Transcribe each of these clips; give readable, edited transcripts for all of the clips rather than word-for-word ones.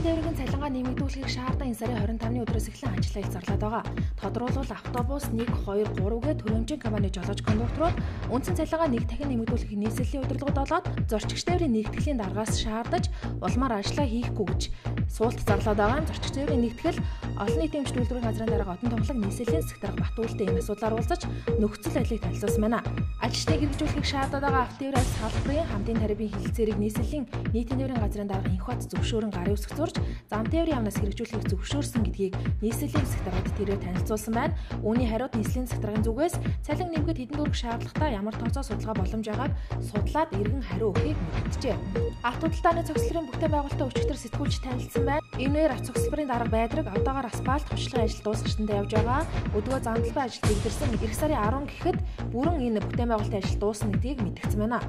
тээврийн цалингаа нэмэгдүүлэхийг шаардсан энэ сарын 25-ны өдрөөс эхлэн ажиллаа зарлаад байгаа. Тодорхойлбол автобус 1, 2, 3-гээ төрөмжийн компани жолооч кондукторууд үндсэн цалингаа нэг дахин нэмэгдүүлэхийг нийслэлийн удирдлагууд болоод зорчигч тээврийн нэгтгэлийн даргаас шаардаж улмаар ажиллаа хийхгүй гэж суулт зарлаад байгаа. Зорчигч тээврийн нэгтгэл олон нийтийн эмч үйлдвэрийн газрын дарга Отон тоглог нийслэлийн секретарь Батүүлтэй энэ асуудлаар уулзаж нөхцөл байдлыг танилцуулсан байна. Ажилчдыг хэрэгжүүлэхийг шаардаад байгаа авто тээврээс салбарын хамтын тарифын хилцээрийг нийслэлийн нийтийн тээврийн газрын дарга Инхбат зөвшөөрөн гарын үсэг зурж зам тээврийн яамнаас хэрэгжүүлэхийг зөвшөөрсөн гэдгийг нийслэлийн секретарьд тэрээр танилцуулсан байна. Үүний хариуд нийслэлийн секретарийн зүгээс цалин нэмэхэд хэдэн дөрөв шаардлагатай ямар тооцоо судалгаа боломж байгааг судлаад иргэн хариу өгөхийг мэдгэжээ. Авто худалдааны цогцлолын бүтээн байгуулалтын өчигдөр сэтгүүлч танилцсан байна. Энэгээр авто цогцлбарын дарга Байдраг одоогоор асфальт хувьчлагын ажил дуусгачтай явж байгаа. Өдгөө замдалбай ажил бэлдэрсэн эх сарын 10 гэхэд бүрэн энэ бүтээн байгуулалтын ажил дуусна гэдгийг мэдгдсэн байна.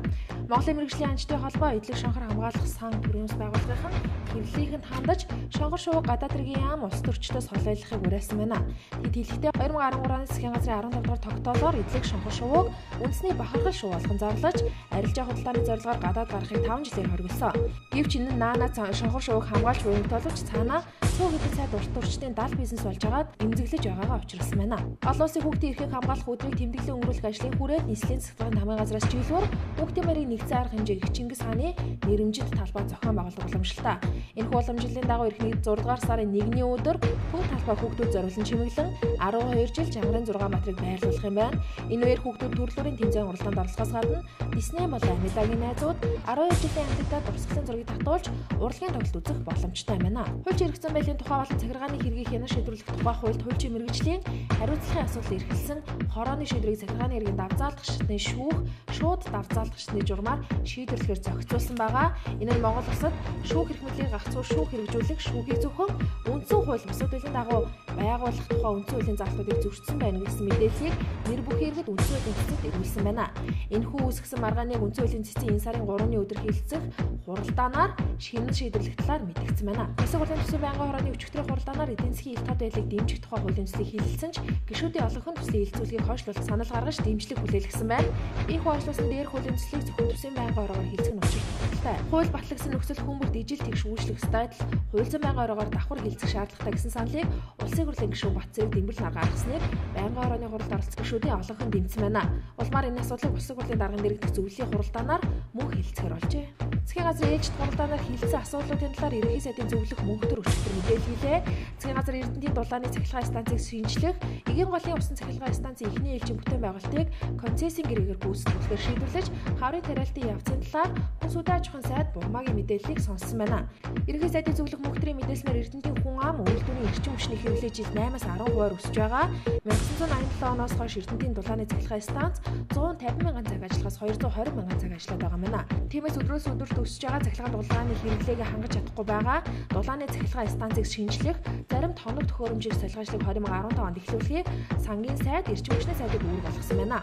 Монголын мэргэжлийн анчтын холбоо эдлэг шонхор хамгаалах сан төрөөс байгууллагын хэвлэлийнхэнд хандаж шонгор шувуу гадаад хэргийн яам улс төрчдөөс холойлохыг уриалсан байна. Тэд хэлэхдээ 2013 оны засгийн газрын 15 дугаар тогтоолоор эдлэг шонгор шувууг үндэсний бахархал шувуу болгон зарлаж арилжаа худалдааны зорилгоор гадаад гарахыг 5 жилээр хориглосон. Гэвч энэ нь наана шонгор шувууг хамгаалж буйнтолж цаанаа цөөн хэдэн сайд урт төрчдийн дал бизнес болж байгаад эмзэглэж байгаагаа учруулсан байна. Олон улсын хүүхдийн эрхийг хамгаалах өдрийг тэмдэглэн өнгөрүүлэх ажлын хүрээд нийслэлийн засгийн тамгын газраас жилүүр хүүхдийн байрыг нэгдсэн арга хэмжээг Чингис хааны нэрэмжит талбай зохион байгуулах уламжлалтай. Энэ уламжлалын дагуу ирэх 1 дугаар сарын 1-ний өдөр төв талбай хүүхдүүд зориулсан чимэглэн 12 жил Жамрын 6 матрыг байрлуулах юм байна. Энэ үеэр хүүхдүүд төрлөөрийн тэмцээн уралдаанд оролцохоос гадна Дисней болон Амилагийн найзууд 12 жилийн амьтдад дурсгалын зургийг татуулж урлагийн тоглолт үзэх боломжтой байна. Хуульч эргэцэн байлийн тухай болон захиргааны хэргийг хянаж шийдвэрлэх тухай хуульд хуульчийн мэргэжлийн хариуцлагын асуудал эрхэлсэн хорооны шийдвэрийг захиргааны хэргийн давзаалгачдын шүүх шууд давзаалгачдын журмаар шийдвэрлэхээр зохицуулсан байгаа. Энэ нь Монгол улсад шүүх эрх мэдлийг гагцуur шүүх хэрэгжүүлэх шүүхийг зөвхөн үндсэн хууль бусад хуулийн дагуу байгуулах тухай үндсэн хуулийн залтуудыг зөрчсөн байна гэсэн мэдээллийг нэр бүхий иргэд үндсэн хуулийн цэцэд ирүүлсэн байна. Энэхүү үүсгэсэн маргааныг үндсэн хуулийн цэцэн энэ сарын 3-ны өдөр хилцэх хуралдаанаар шинэ шийдвэрлэх талаар мэдгдсэн байна. Улсын хурлын төсвийн байнгын хорооны өчигдрийн хуралдаанаар эдийн засгийн ил тод байдлыг дэмжих тухай хуулийн төслийг хилэлцэн ч гишүүдийн олонх нь төслийн хилцүүлгийг хойшлуулах санал гаргаж дэмжлэг хүлээлгэсэн байна. Их хойшлуулсан дээрх хуулийн төслийг зөвхөн төсвийн байнгын хороогаар хилцэх нь учир тохиолдолтой. Хууль батлагдсан нөхцөл хүмүүст ижил тэгш үйлчлэх стадил хууль зүйн байнгын хороогаар давхар хилцэх шаардлагатай гэсэн саналыг улсын хурлын гишүүн Батцэрэг Дэмбэл нар гаргасныг байнгын хорооны хуралд оролцох гишүүдийн олонх нь дэмжсэн байна. Улмаар энэ асуудлыг улсын хурлын дарганд иргэдэх зөвлөлийн хуралдаанаар мөн хилцэхээр болжээ. Засгийн газрын ээлжид хуралдаанаар хилцсэн асуудлуудын талаар ерөнхий сайдын зөвлөх мөнхтөр өчигдөр мэдээлэл хийлээ. Засгийн газар Эрдэнэтийн дулааны цахилгаан станцыг шинжлэх, эгийн голын усан цахилгаан станцын эхний ээлжийн бүтээн байгуулалтыг концессийн гэрээгээр гүйцэтгүүлэхээр шийдвэрлэж, хаврын тариалтын явцын талаар хүн сүдэн аж ахуйн сайд Бурмагийн мэдээллийг сонссон байна. Ерөнхий сайдын зөвлөх мөнхтрийн мэдээлснээр Эрдэнэтийн хүн ам үйлдвэрийн эрчим хүчний хэвлэлээ жилд 8-аас 10% өсөж байгаа. 1987 оноос хойш Эрдэнэтийн дулааны цахилгаан станц 150 мянган цаг ажиллахаас 220 мянган цаг ажиллаад байгаа мэнэ. Тиймээс өдрөөс өдөрт өсөж байгаа цахилгаан дулааны хэрэглээг хангаж чадахгүй байгаа. Дулааны цахилгаан станцыг шинжлэх, зарим тоног төхөөрөмжийг солихоожлыг 2015 онд эхлүүлэхийг сангийн сайд эрчим хүчний сайдыг үүрэг болгосон байна.